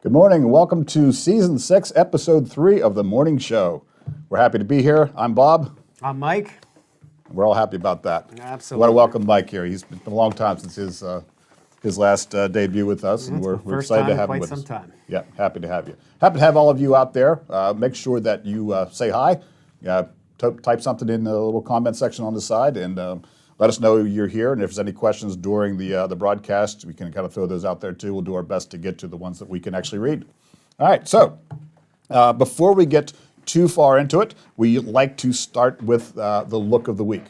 Good morning and welcome to Season 6, Episode 3 of The Morning Show. We're happy to be here. I'm Bob. I'm Mike. We're all happy about that. Absolutely. I want to welcome Mike here. It's been a long time since his last debut with us, and we're excited to have him with us. First time in quite some time. Yeah, happy to have you. Happy to have all of you out there. Make sure that you say hi. Type something in the little comment section on the side, and let us know you're here. And if there's any questions during the broadcast, we can kind of throw those out there too. We'll do our best to get to the ones that we can actually read. All right, so before we get too far into it, we like to start with the look of the week.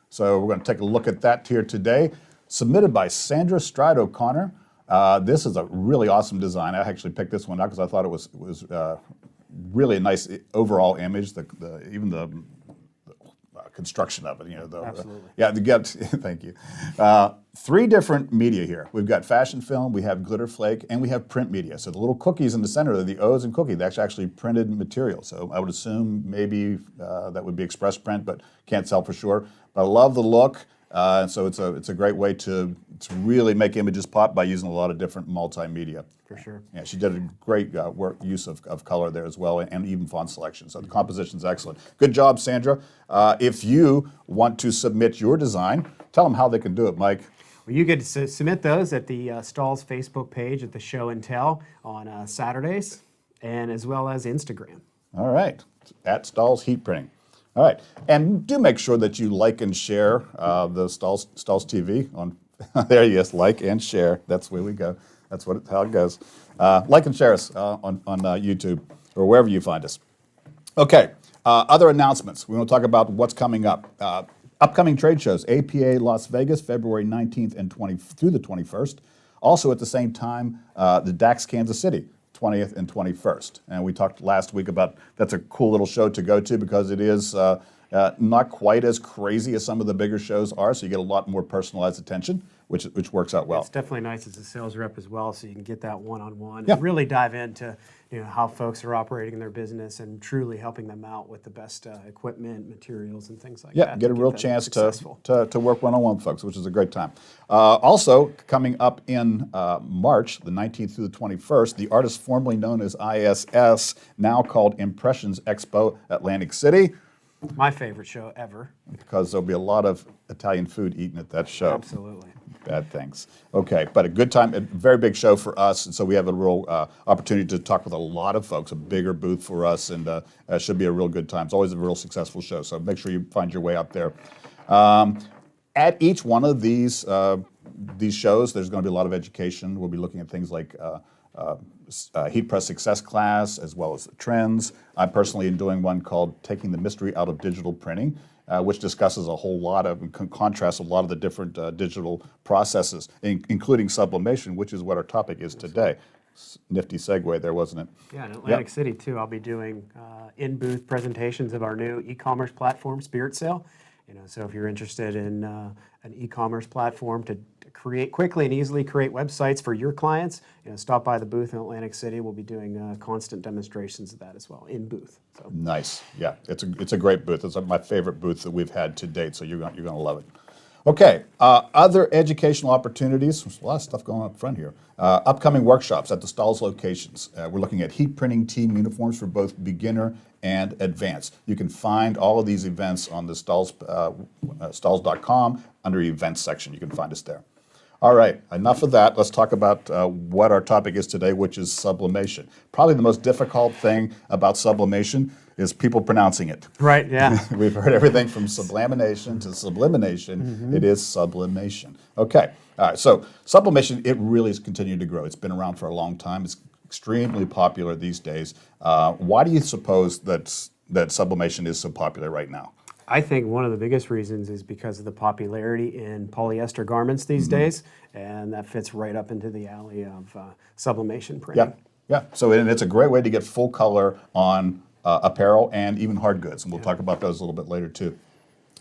So we're going to take a look at that here today. Submitted by Sandra Stride O'Connor. This is a really awesome design. I actually picked this one out because I thought it was really a nice overall image. Even the construction of it, Absolutely. thank you. 3 different media here. We've got fashion film, we have glitter flake, and we have print media. So the little cookies in the center are the O's and cookie. That's actually printed material. So I would assume maybe that would be express print, but can't tell for sure. But I love the look. And so it's a great way to really make images pop by using a lot of different multimedia. For sure. Yeah, she did a great use of color there as well, and even font selection. So the composition's excellent. Good job, Sandra. If you want to submit your design, tell them how they can do it, Mike. Well, you get to submit those at the Stahls Facebook page at the Show and Tell on Saturdays, and as well as Instagram. All right, at Stahls Heat Printing. All right, and do make sure that you like and share the Stahls TV on. There, yes, like and share. That's where we go. That's how it goes. Like and share us on YouTube or wherever you find us. Okay, other announcements. We want to talk about what's coming up. Upcoming trade shows: APA Las Vegas, February 19th and 20 through the 21st. Also at the same time, the DAX Kansas City, 20th and 21st. And we talked last week about that's a cool little show to go to because it is not quite as crazy as some of the bigger shows are, so you get a lot more personalized attention, which works out well. It's definitely nice as a sales rep as well, so you can get that one-on-one Yeah. and really dive into how folks are operating their business and truly helping them out with the best equipment, materials, and things like that. Yeah, get a real chance successful. to work one-on-one, folks, which is a great time. Also, coming up in March, the 19th through the 21st, the artist formerly known as ISS, now called Impressions Expo Atlantic City. My favorite show ever. Because there'll be a lot of Italian food eaten at that show. Absolutely. Bad things. Okay, but a good time, a very big show for us, and so we have a real opportunity to talk with a lot of folks, a bigger booth for us, and it should be a real good time. It's always a real successful show, so make sure you find your way up there. At each one of these shows, there's going to be a lot of education. We'll be looking at things like heat press success class, as well as the trends. I'm personally doing one called Taking the Mystery Out of Digital Printing, which discusses a whole lot of, contrasts a lot of the different digital processes, including sublimation, which is what our topic is today. Nifty segue there, wasn't it? Yeah, in Atlantic City too, I'll be doing in-booth presentations of our new e-commerce platform, Spirit Sale. So if you're interested in an e-commerce platform to create quickly and easily create websites for your clients, stop by the booth in Atlantic City. We'll be doing constant demonstrations of that as well in booth. So. Nice, yeah, it's a great booth. It's my favorite booth that we've had to date. So you're going to love it. Okay, other educational opportunities. There's a lot of stuff going on up front here. Upcoming workshops at the Stahls locations. We're looking at heat printing team uniforms for both beginner and advanced. You can find all of these events on the Stahls.com under events section. You can find us there. All right, enough of that. Let's talk about what our topic is today, which is sublimation. Probably the most difficult thing about sublimation is people pronouncing it. Right, yeah. We've heard everything from sublimination to sublimination. Mm-hmm. It is sublimation. Okay, all right, so sublimation, it really has continued to grow. It's been around for a long time. It's extremely popular these days. Why do you suppose that sublimation is so popular right now? I think one of the biggest reasons is because of the popularity in polyester garments these days, and that fits right up into the alley of sublimation printing. Yeah. So it's a great way to get full color on apparel and even hard goods, and we'll talk about those a little bit later too.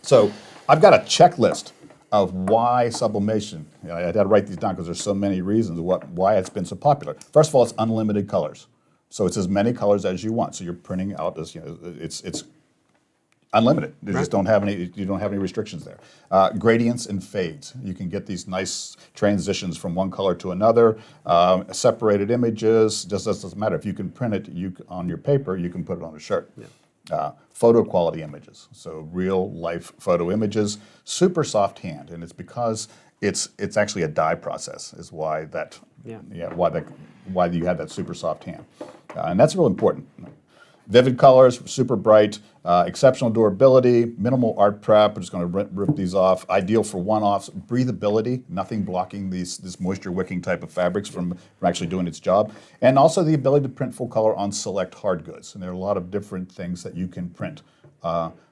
So I've got a checklist of why sublimation. I had to write these down because there's so many reasons why it's been so popular. First of all, it's unlimited colors, so it's as many colors as you want. So you're printing out as it's unlimited. You just don't have any. You don't have any restrictions there. Gradients and fades. You can get these nice transitions from one color to another. Separated images. Just doesn't matter if you can print it. On your paper. You can put it on a shirt. Yeah. Photo quality images. So real life photo images. Super soft hand, and it's because it's actually a dye process. Is why that. Why you have that super soft hand, and that's real important. Vivid colors, super bright, exceptional durability, minimal art prep. I'm just going to rip these off. Ideal for one-offs. Breathability, nothing blocking this moisture-wicking type of fabrics from actually doing its job. And also the ability to print full color on select hard goods. And there are a lot of different things that you can print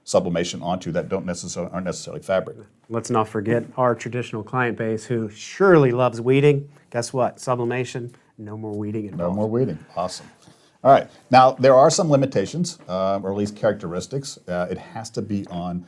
sublimation onto that aren't necessarily fabric. Let's not forget our traditional client base who surely loves weeding. Guess what? Sublimation, no more weeding involved. No more weeding. Awesome. All right. Now, there are some limitations, or at least characteristics. It has to be on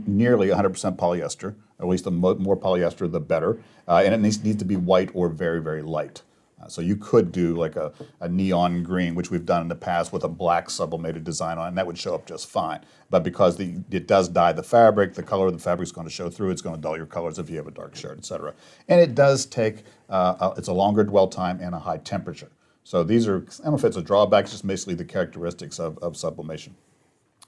nearly 100% polyester. At least the more polyester, the better. And it needs to be white or very, very light. So you could do like a neon green, which we've done in the past with a black sublimated design on it, and that would show up just fine. But because it does dye the fabric, the color of the fabric is going to show through. It's going to dull your colors if you have a dark shirt, et cetera. And it does take, it's a longer dwell time and a high temperature. So these are, I don't know if it's a drawback, it's just basically the characteristics of sublimation.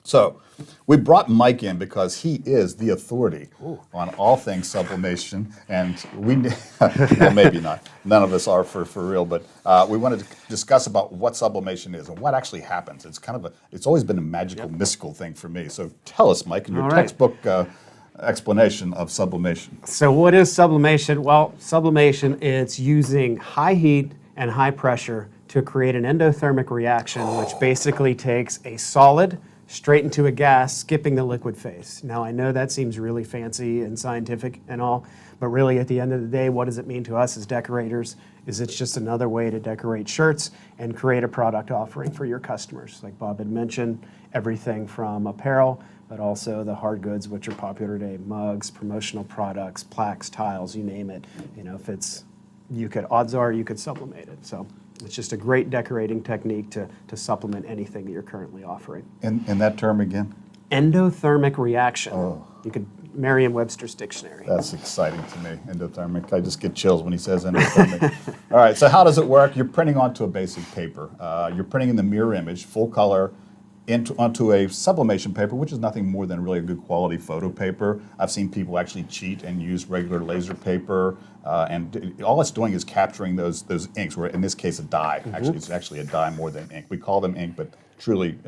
So we brought Mike in because he is the authority on all things sublimation, and well, maybe not. None of us are for real, but we wanted to discuss about what sublimation is and what actually happens. It's it's always been a magical, mystical thing for me. So tell us, Mike, in your textbook explanation of sublimation. So what is sublimation? Well, sublimation is using high heat and high pressure to create an endothermic reaction, which basically takes a solid straight into a gas, skipping the liquid phase. Now, I know that seems really fancy and scientific and all, but really at the end of the day, what does it mean to us as decorators? Is it's just another way to decorate shirts and create a product offering for your customers. Like Bob had mentioned, everything from apparel, but also the hard goods, which are popular today, mugs, promotional products, plaques, tiles, you name it. You know, odds are you could sublimate it. So it's just a great decorating technique to supplement anything that you're currently offering. And that term again? Endothermic reaction. You could Merriam-Webster's dictionary. That's exciting to me, endothermic. I just get chills when he says endothermic. All right, so how does it work? You're printing onto a basic paper. You're printing in the mirror image, full color, onto a sublimation paper, which is nothing more than really a good quality photo paper. I've seen people actually cheat and use regular laser paper, and all it's doing is capturing those inks, or in this case a dye. Actually, it's actually a dye more than ink. We call them ink, but truly,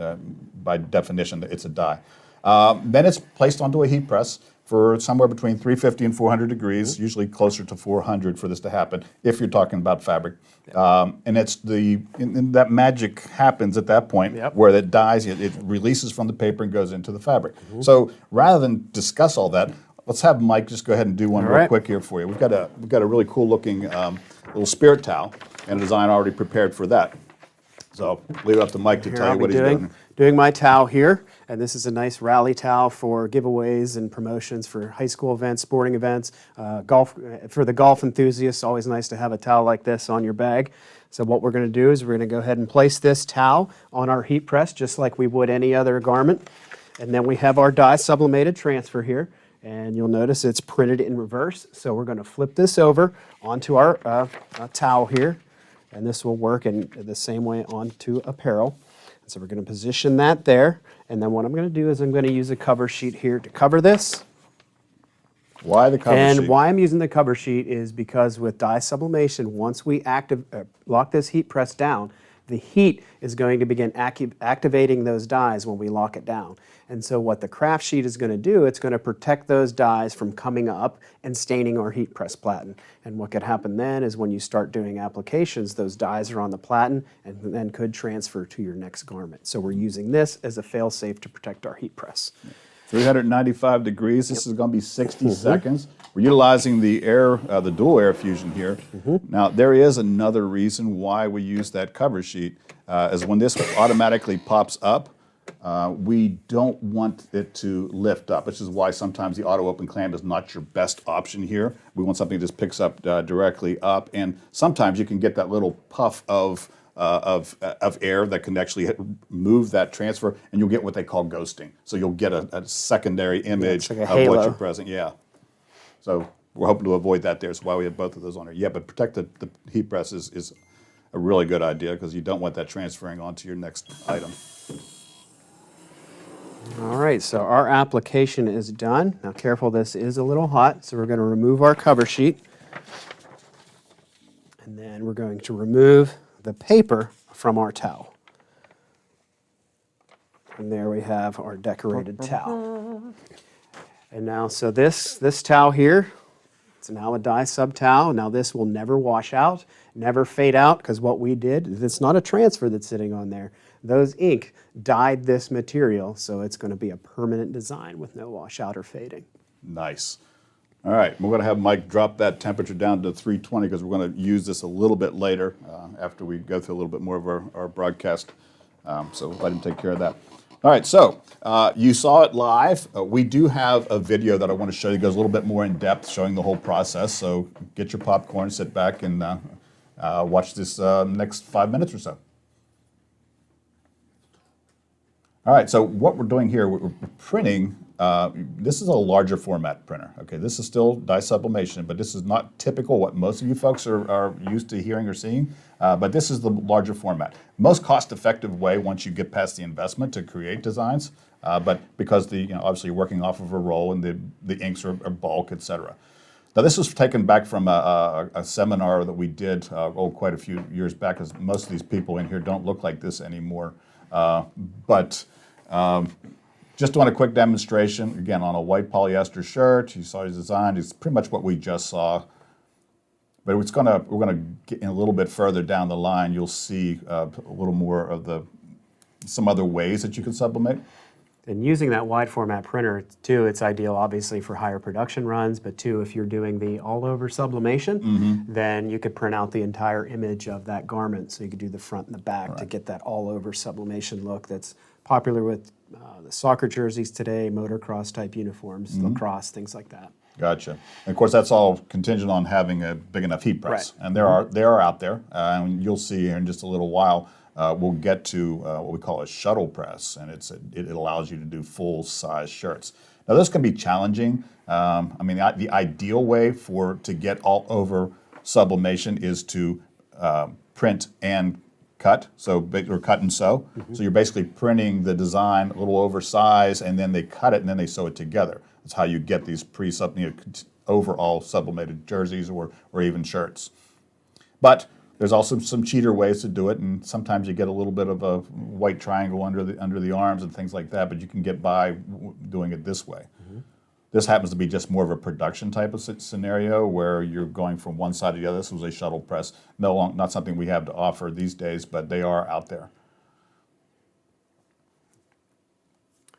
by definition, it's a dye. Then it's placed onto a heat press for somewhere between 350 and 400 degrees, usually closer to 400 for this to happen, if you're talking about fabric. And it's and that magic happens at that point where it dyes, it releases from the paper and goes into the fabric. So rather than discuss all that, let's have Mike just go ahead and do one real quick here for you. We've got a really cool looking little spirit towel and a design already prepared for that. So leave it up to Mike to tell you what he's doing. Doing my towel here, and this is a nice rally towel for giveaways and promotions for high school events, sporting events, golf. For the golf enthusiasts, always nice to have a towel like this on your bag. So what we're going to do is we're going to go ahead and place this towel on our heat press just like we would any other garment. And then we have our dye sublimated transfer here. And you'll notice it's printed in reverse. So we're going to flip this over onto our towel here. And this will work in the same way onto apparel. So we're going to position that there. And then what I'm going to do is I'm going to use a cover sheet here to cover this. Why the cover sheet? And why I'm using the cover sheet is because with dye sublimation, once we lock this heat press down, the heat is going to begin activating those dyes when we lock it down. And so what the craft sheet is going to do, it's going to protect those dyes from coming up and staining our heat press platen. And what could happen then is when you start doing applications, those dyes are on the platen and then could transfer to your next garment. So we're using this as a fail-safe to protect our heat press. 395 degrees. This is going to be 60 seconds. We're utilizing the the dual air fusion here. Now, there is another reason why we use that cover sheet, is when this automatically pops up, we don't want it to lift up, which is why sometimes the auto open clamp is not your best option here. We want something that just picks up directly up, and sometimes you can get that little puff of of air that can actually move that transfer, and you'll get what they call ghosting. So you'll get a secondary image like a of what halo. you're present. Yeah. So we're hoping to avoid that there. That's why we have both of those on there. Yeah, but protect the heat press is a really good idea because you don't want that transferring onto your next item. All right, so our application is done. Now careful, this is a little hot, so we're going to remove our cover sheet. And then we're going to remove the paper from our towel. And there we have our decorated towel. And now, so this towel here, it's now a dye sub towel. Now this will never wash out, never fade out, because what we did is it's not a transfer that's sitting on there. Those ink dyed this material, so it's going to be a permanent design with no washout or fading. Nice. All right, we're going to have Mike drop that temperature down to 320 because we're going to use this a little bit later after we go through a little bit more of our broadcast. So let him take care of that. All right, so you saw it live. We do have a video that I want to show you. It goes a little bit more in depth, showing the whole process. So get your popcorn, sit back, and watch this next 5 minutes or so. All right, so what we're doing here, we're printing, this is a larger format printer, okay? This is still dye sublimation, but this is not typical what most of you folks are used to hearing or seeing, but this is the larger format. Most cost-effective way once you get past the investment to create designs, but because obviously you're working off of a roll and the inks are bulk, et cetera. Now this was taken back from a seminar that we did quite a few years back, because most of these people in here don't look like this anymore, just doing a quick demonstration, again, on a white polyester shirt. You saw his design. It's pretty much what we just saw. But we're gonna get in a little bit further down the line. You'll see a little more of some other ways that you can sublimate. And using that wide format printer, too, it's ideal obviously for higher production runs, but too, if you're doing the all-over sublimation, then you could print out the entire image of that garment. So you could do the front and the back to get that all-over sublimation look that's popular with the soccer jerseys today, motocross type uniforms, lacrosse, things like that. Gotcha. And of course, that's all contingent on having a big enough heat press. Right. And they are out there, and you'll see here in just a little while. We'll get to what we call a shuttle press, and it allows you to do full-size shirts. Now, this can be challenging. I mean, the ideal way to get all-over sublimation is to print and cut, or cut and sew. So you're basically printing the design a little oversized, and then they cut it, and then they sew it together. That's how you get these overall sublimated jerseys or even shirts. But there's also some cheater ways to do it, and sometimes you get a little bit of a white triangle under the arms and things like that, but you can get by doing it this way. This happens to be just more of a production type of scenario where you're going from one side to the other. This was a shuttle press, not something we have to offer these days, but they are out there.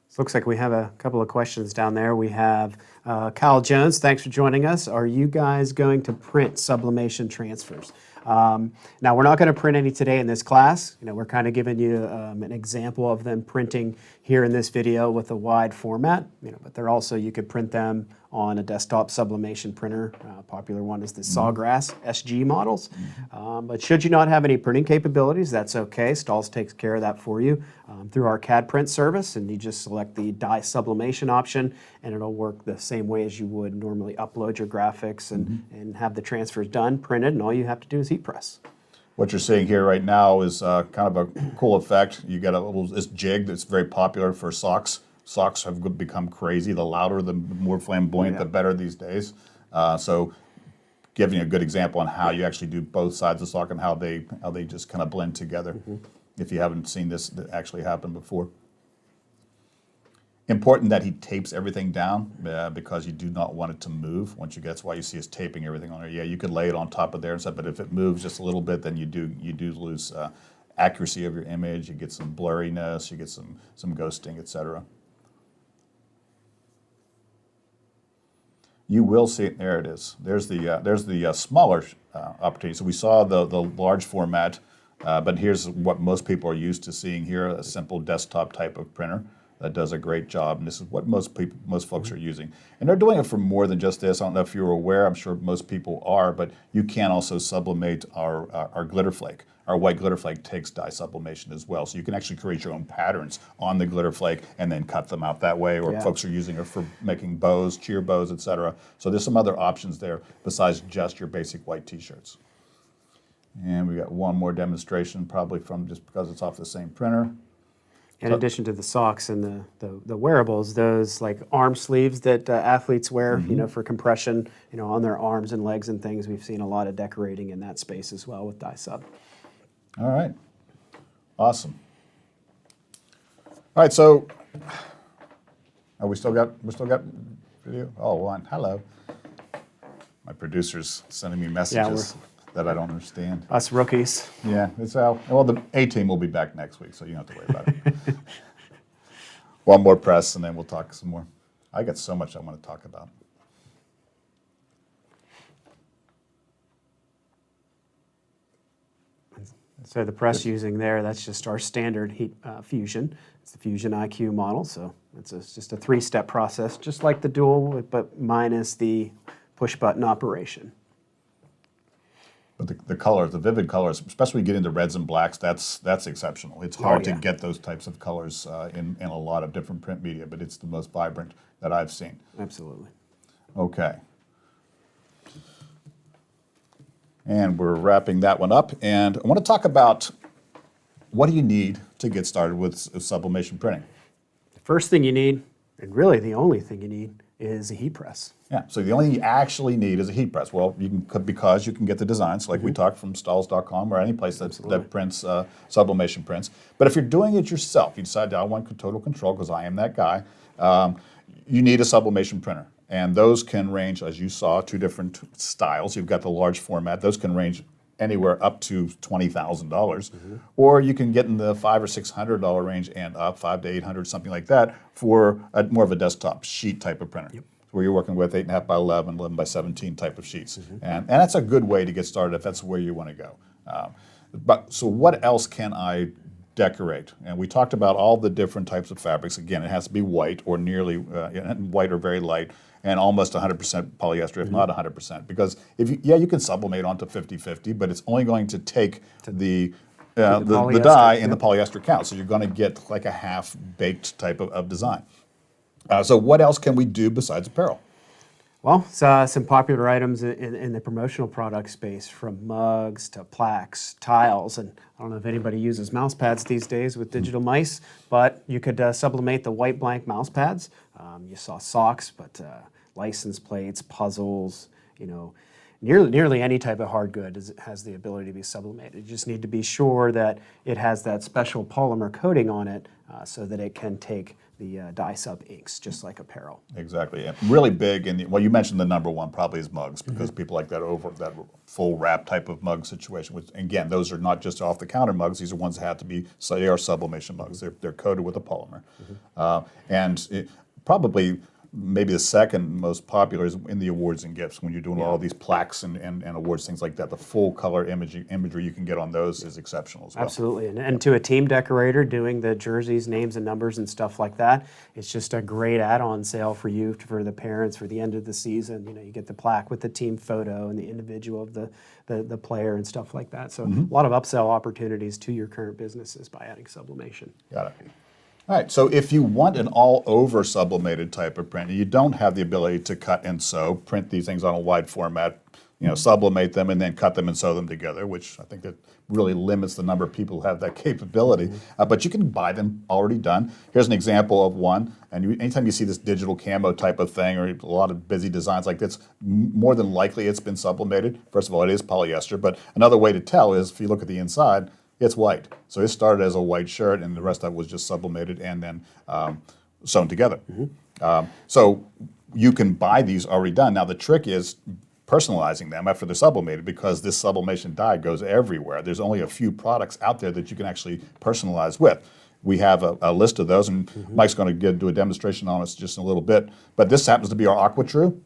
So looks like we have a couple of questions down there. We have Kyle Jones, thanks for joining us. Are you guys going to print sublimation transfers? Now, we're not going to print any today in this class. We're kind of giving you an example of them printing here in this video with a wide format. But they're also, you could print them on a desktop sublimation printer. Popular one is the Sawgrass SG models. But should you not have any printing capabilities, that's okay. Stahls takes care of that for you through our CAD print service, and you just select the dye sublimation option, and it'll work the same way as you would normally upload your graphics and have the transfers done, printed, and all you have to do is heat press. What you're seeing here right now is kind of a cool effect. You get this jig that's very popular for socks. Socks have become crazy. The louder, the more flamboyant, the better these days. So giving a good example on how you actually do both sides of the sock and how they just kind of blend together, if you haven't seen this actually happen before. Important that he tapes everything down because you do not want it to move. That's why you see us taping everything on there. Yeah, you could lay it on top of there and stuff, but if it moves just a little bit, then you do lose accuracy of your image. You get some blurriness, you get some ghosting, etc. You will see it. There it is. There's the smaller opportunity. So we saw the large format, but here's what most people are used to seeing here: a simple desktop type of printer that does a great job. And this is what most folks are using. And they're doing it for more than just this. I don't know if you're aware. I'm sure most people are, but you can also sublimate our glitter flake. our white glitter flake takes dye sublimation as well. So you can actually create your own patterns on the glitter flake and then cut them out that way, or Yeah. folks are using it for making bows, cheer bows, etc. So there's some other options there besides just your basic white t-shirts. And we got one more demonstration, probably from just because it's off the same printer. In addition to the socks and the wearables, those like arm sleeves that athletes wear, for compression, on their arms and legs and things. We've seen a lot of decorating in that space as well with dye sub. All right, awesome. All right, so we still got video. Oh, one. Hello. My producer's sending me messages that I don't understand. Us rookies. Yeah, it's out. Well, the A team will be back next week, so you don't have to worry about it. One more press, and then we'll talk some more. I got so much I want to talk about. So the press using there, that's just our standard heat fusion. It's the Fusion IQ model, so it's just a 3-step process, just like the dual, but minus the push-button operation. But the colors, the vivid colors, especially when you get into reds and blacks, that's exceptional. It's hard to yeah. get those types of colors in a lot of different print media, but it's the most vibrant that I've seen. Absolutely. Okay. And we're wrapping that one up. And I want to talk about what do you need to get started with sublimation printing. The first thing you need, and really the only thing you need, is a heat press. Yeah, so the only thing you actually need is a heat press. Well, you can because you can get the designs, like we talked from Stahls.com or any place that prints sublimation prints. But if you're doing it yourself, you decide I want total control because I am that guy, you need a sublimation printer. And those can range, as you saw, 2 different styles. You've got the large format. Those can range anywhere up to $20,000, or you can get in the $500 or $600 range and up, $500 to $800, something like that, for more of a desktop sheet type of printer, where you're working with 8.5 by 11, 11 by 17 type of sheets, and that's a good way to get started if that's where you want to go. So what else can I decorate? And we talked about all the different types of fabrics. Again, it has to be white or nearly white or very light, and almost 100% polyester, if not 100%. Because you can sublimate onto 50-50, but it's only going to take the dye and the polyester count. So you're going to get like a half-baked type of design. So what else can we do besides apparel? Well, some popular items in the promotional product space, from mugs to plaques, tiles, and I don't know if anybody uses mouse pads these days with digital mice, but you could sublimate the white blank mouse pads. You saw socks, but license plates, puzzles, nearly any type of hard good has the ability to be sublimated. You just need to be sure that it has that special polymer coating on it so that it can take the dye sub inks, just like apparel. Exactly. And really big, well, you mentioned the number one probably is mugs, because people like that full wrap type of mug situation. Which, again, those are not just off the counter mugs. These are ones that have to be, so they are sublimation mugs. They're coated with a polymer, and probably maybe the second most popular is in the awards and gifts, when you're doing all these plaques and awards, things like that. The full color imagery you can get on those is exceptional as well. Absolutely. And to a team decorator doing the jerseys, names and numbers and stuff like that, it's just a great add-on sale for you, for the parents, for the end of the season. You get the plaque with the team photo and the individual of the player and stuff like that. So a lot of upsell opportunities to your current businesses by adding sublimation. Got it. All right, so if you want an all-over sublimated type of print, and you don't have the ability to cut and sew, print these things on a wide format, sublimate them and then cut them and sew them together, which I think that really limits the number of people who have that capability. But you can buy them already done. Here's an example of one, and anytime you see this digital camo type of thing or a lot of busy designs like this, more than likely it's been sublimated. First of all, it is polyester, but another way to tell is if you look at the inside, it's white. So it started as a white shirt, and the rest of it was just sublimated and then sewn together. So you can buy these already done. Now the trick is personalizing them after they're sublimated, because this sublimation dye goes everywhere. There's only a few products out there that you can actually personalize with. We have a list of those, and Mike's going to do a demonstration on us just in a little bit. But this happens to be our AquaTrue.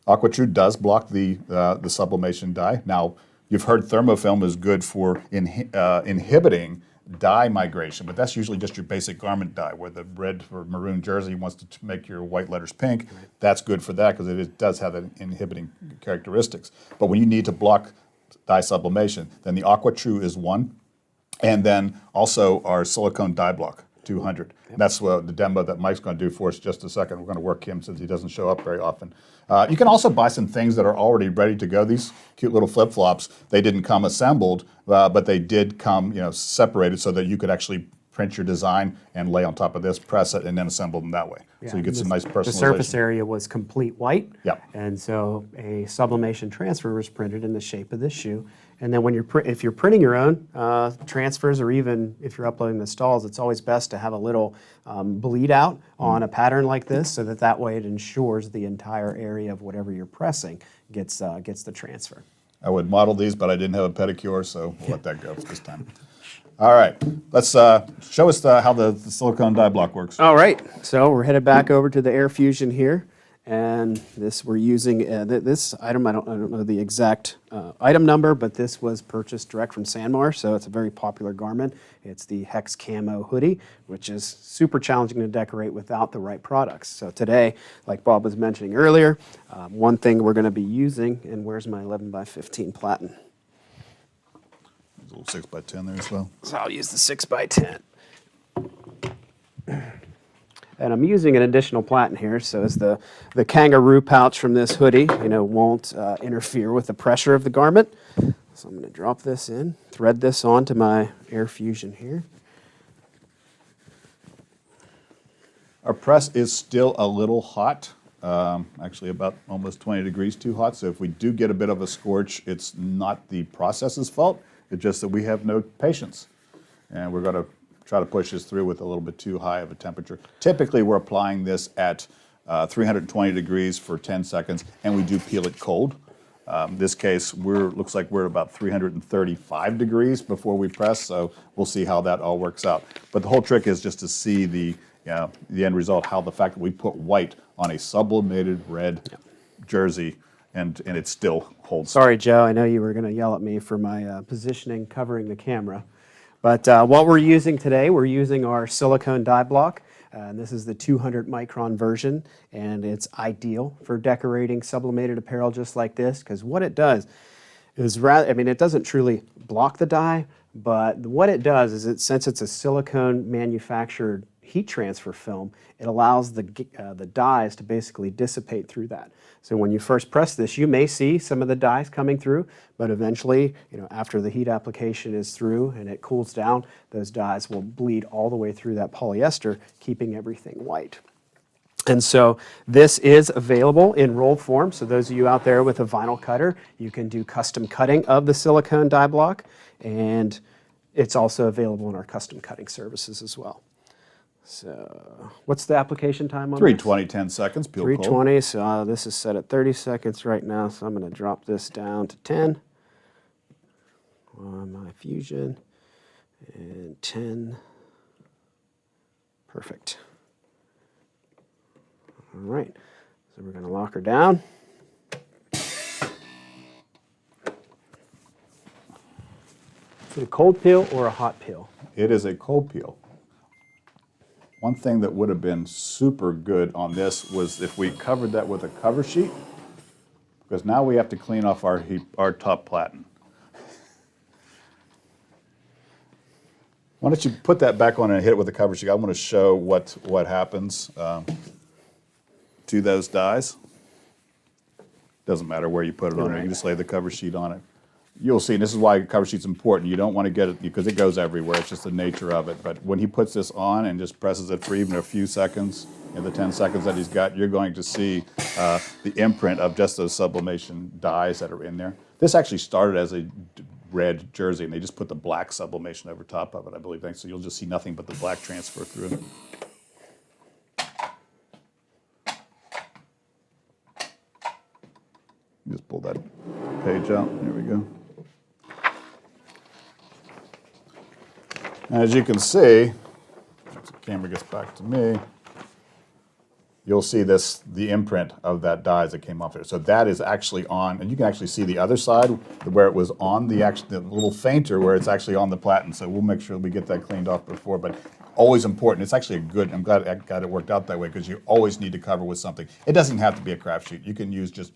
AquaTrue does block the sublimation dye. Now, you've heard thermofilm is good for inhibiting dye migration, but that's usually just your basic garment dye, where the red or maroon jersey wants to make your white letters pink. That's good for that because it does have an inhibiting characteristics. But when you need to block dye sublimation. Then the Aqua True is one, and then also our silicone dye block, 200. That's the demo that Mike's going to do for us just a second. We're going to work him since he doesn't show up very often. You can also buy some things that are already ready to go. These cute little flip-flops, they didn't come assembled, but they did come separated so that you could actually print your design and lay on top of this, press it, and then assemble them that way. So you get some nice personalization. The surface area was complete white. Yep. And so a sublimation transfer was printed in the shape of this shoe. And then when if you're printing your own transfers, or even if you're uploading the Stahls, it's always best to have a little bleed out on a pattern like this, so that way it ensures the entire area of whatever you're pressing gets the transfer. I would model these, but I didn't have a pedicure, so we'll let that go this time. All right, let's show us how the silicone dye block works. All right, so we're headed back over to the Air Fusion here, and this we're using this item. I don't know the exact item number, but this was purchased direct from Sanmar, so it's a very popular garment. It's the Hex Camo hoodie, which is super challenging to decorate without the right products. So today, like Bob was mentioning earlier, one thing we're going to be using, and where's my 11x15 platen? There's a little 6x10 there as well. So I'll use the 6x10. And I'm using an additional platen here, so as the kangaroo pouch from this hoodie, won't interfere with the pressure of the garment. So I'm going to drop this in, thread this onto my Air Fusion here. Our press is still a little hot, actually about almost 20 degrees too hot. So if we do get a bit of a scorch, it's not the process's fault. It's just that we have no patience, and we're going to try to push this through with a little bit too high of a temperature. Typically, we're applying this at 320 degrees for 10 seconds, and we do peel it cold. This case, looks like we're about 335 degrees before we press, so we'll see how that all works out. But the whole trick is just to see the end result, how the fact that we put white on a sublimated red jersey, and it still holds. Sorry, Joe, I know you were going to yell at me for my positioning covering the camera. But what we're using today, we're using our silicone dye block. This is the 200 micron version, and it's ideal for decorating sublimated apparel just like this, because what it does is it doesn't truly block the dye, but what it does is since it's a silicone manufactured heat transfer film, it allows the dyes to basically dissipate through that. So when you first press this, you may see some of the dyes coming through, but eventually, after the heat application is through and it cools down, those dyes will bleed all the way through that polyester, keeping everything white. And so this is available in rolled form. So those of you out there with a vinyl cutter, you can do custom cutting of the silicone dye block, and it's also available in our custom cutting services as well. So what's the application time on 320, 10 seconds, peel cold. 320, so this is set at 30 seconds right now, so I'm going to drop this down to 10 on my Fusion, and 10, perfect. All right, so we're going to lock her down. Is it a cold peel or a hot peel? It is a cold peel. One thing that would have been super good on this was if we covered that with a cover sheet, because now we have to clean off our top platen. Why don't you put that back on and hit it with a cover sheet? I want to show what happens to those dyes. Doesn't matter where you put it on there. You just lay the cover sheet on it. You'll see, and this is why a cover sheet's important. You don't want to get it, because it goes everywhere. It's just the nature of it. But when he puts this on and just presses it for even a few seconds, in the 10 seconds that he's got, you're going to see the imprint of just those sublimation dyes that are in there. This actually started as a red jersey, and they just put the black sublimation over top of it, I believe. So you'll just see nothing but the black transfer through it. Just pull that page out. There we go. As you can see, once the camera gets back to me, you'll see the imprint of that dye as it came off there. So that is actually on, and you can actually see the other side where it was on the little fainter where it's actually on the platen. So we'll make sure we get that cleaned off before, but always important. It's actually I'm glad it worked out that way, because you always need to cover with something. It doesn't have to be a craft sheet. You can use just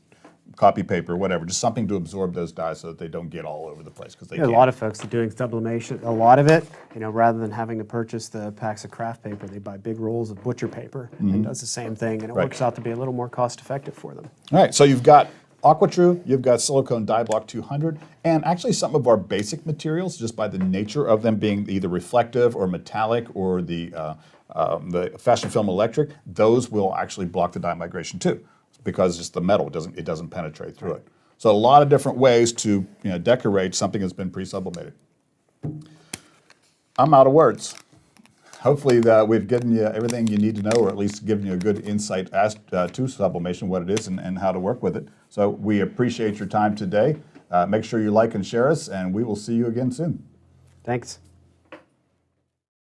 copy paper, whatever, just something to absorb those dyes so that they don't get all over the place, because they There are can. a lot of folks are doing sublimation. A lot of it, rather than having to purchase the packs of craft paper, they buy big rolls of butcher paper and does the same thing, and it Right. works out to be a little more cost effective for them. All right, so you've got AquaTrue, you've got Silicone Dye Block 200, and actually some of our basic materials, just by the nature of them being either reflective or metallic or the Fashion Film Electric, those will actually block the dye migration too, because it's the metal, it doesn't penetrate through it. So a lot of different ways to decorate something that's been pre-sublimated. I'm out of words. Hopefully we've given you everything you need to know, or at least given you a good insight as to sublimation, what it is, and how to work with it. So we appreciate your time today. Make sure you like and share us, and we will see you again soon. Thanks.